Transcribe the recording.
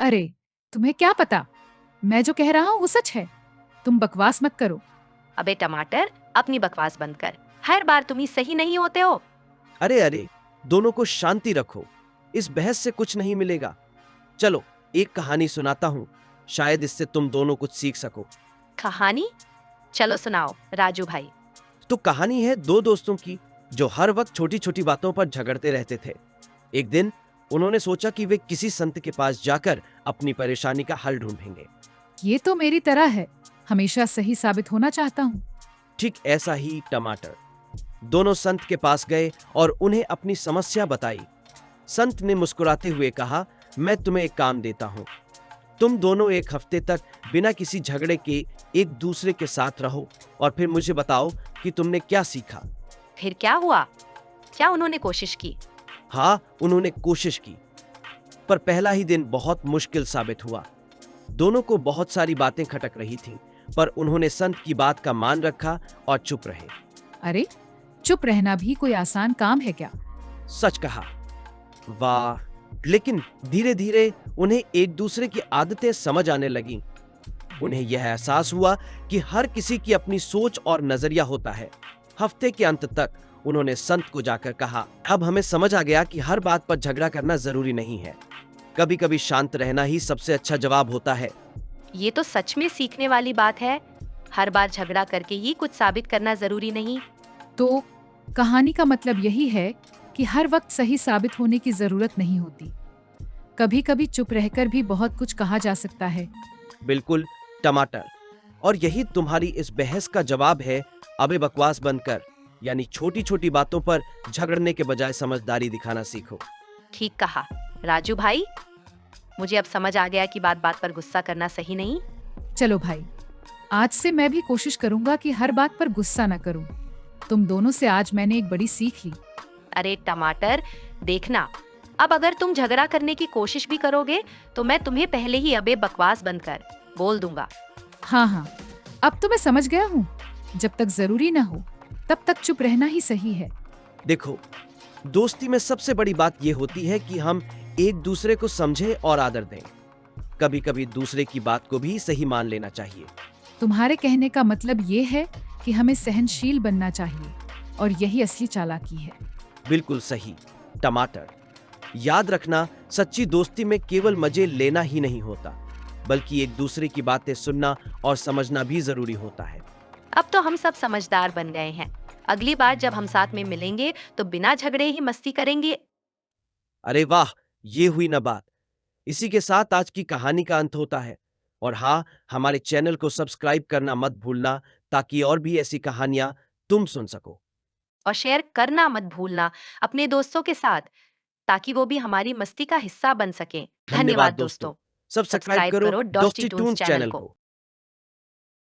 अरे, तुम्हें क्या पता? मैं जो कह रहा हूँ वो सच है। तुम बकवास मत करो। अबे टमाटर, अपनी बकवास बंद कर। हर बार तुम ही सही नहीं होते हो। अरे अरे, दोनों को शांति रखो। इस बहस से कुछ नहीं मिलेगा। चलो, एक कहानी सुनाता हूँ। शायद इससे तुम दोनों कुछ सीख सको। कहानी? चलो सुनाओ राजू भाई। तो कहानी है दो दोस्तों की जो हर वक्त छोटी छोटी बातों पर झगड़ते रहते थे। एक दिन उन्होंने सोचा कि वे किसी संत के पास जाकर अपनी परेशानी का हल ढूंढेंगे। ये तो मेरी तरह है, हमेशा सही साबित होना चाहता हूँ। ठीक ऐसा ही टमाटर। दोनों संत के पास गए और उन्हें अपनी समस्या बताई। संत ने मुस्कुराते हुए कहा, मैं तुम्हें एक काम देता हूं। तुम दोनों एक हफ्ते तक बिना किसी झगड़े के एक दूसरे के साथ रहो और फिर मुझे बताओ कि तुमने क्या सीखा। फिर क्या हुआ? क्या उन्होंने कोशिश की? हाँ, उन्होंने कोशिश की, पर पहला ही दिन बहुत मुश्किल साबित हुआ। दोनों को बहुत सारी बातें खटक रही थीं, पर उन्होंने संत की बात का मान रखा और चुप रहे। अरे, चुप रहना भी कोई आसान काम है क्या? सच कहा। वाह! लेकिन धीरे धीरे उन्हें एक दूसरे की आदतें समझ आने लगीं। उन्हें यह एहसास हुआ कि हर किसी की अपनी सोच और नजरिया होता है। हफ्ते के अंत तक उन्होंने संत को जाकर कहा, अब हमें समझ आ गया कि हर बात पर झगड़ा करना जरूरी नहीं है। कभी कभी शांत रहना ही सबसे अच्छा जवाब होता है। ये तो सच में सीखने वाली बात है। हर बार झगड़ा करके ही कुछ साबित करना जरूरी नहीं। तो कहानी का मतलब यही है कि हर वक्त सही साबित होने की जरूरत नहीं होती। कभी कभी चुप रहकर भी बहुत कुछ कहा जा सकता है। बिल्कुल टमाटर। और यही तुम्हारी इस बहस का जवाब है। अबे बकवास बंद कर। यानी छोटी छोटी बातों पर झगड़ने के बजाय समझदारी दिखाना सीखो। ठीक कहा राजू भाई। मुझे अब समझ आ गया कि बात बात पर गुस्सा करना सही नहीं। चलो भाई, आज से मैं भी कोशिश करूंगा कि हर बात पर गुस्सा न करूं। तुम दोनों से आज मैंने एक बड़ी सीख ली। अरे टमाटर, देखना, अब अगर तुम झगड़ा करने की कोशिश भी करोगे तो मैं तुम्हें पहले ही अबे बकवास बंद कर बोल दूंगा। हाँ हाँ, अब तो मैं समझ गया हूँ। जब तक जरूरी ना हो तब तक चुप रहना ही सही है। देखो, दोस्ती में सबसे बड़ी बात यह होती है कि हम एक दूसरे को समझें और आदर दें। कभी कभी दूसरे की बात को भी सही मान लेना चाहिए। तुम्हारे कहने का मतलब ये है कि हमें सहनशील बनना चाहिए, और यही असली चालाकी है। बिल्कुल सही टमाटर। याद रखना, सच्ची दोस्ती में केवल मजे लेना ही नहीं होता, बल्कि एक दूसरे की बातें सुनना और समझना भी जरूरी होता है। अब तो हम सब समझदार बन गए हैं। अगली बार जब हम साथ में मिलेंगे तो बिना झगड़े ही मस्ती करेंगे। अरे वाह, ये हुई ना बात। इसी के साथ आज की कहानी का अंत होता है। और हाँ, हमारे चैनल को सब्सक्राइब करना मत भूलना, ताकि और भी ऐसी कहानियां तुम सुन सको। और शेयर करना मत भूलना अपने दोस्तों के साथ, ताकि वो भी हमारी मस्ती का हिस्सा बन सकें। धन्यवाद धन्यवाद दोस्तों। दोस्तों। सब्सक्राइब सब्सक्राइब करो करो डॉस्टी डॉस्टी टून्स टून्स चैनल चैनल को। को।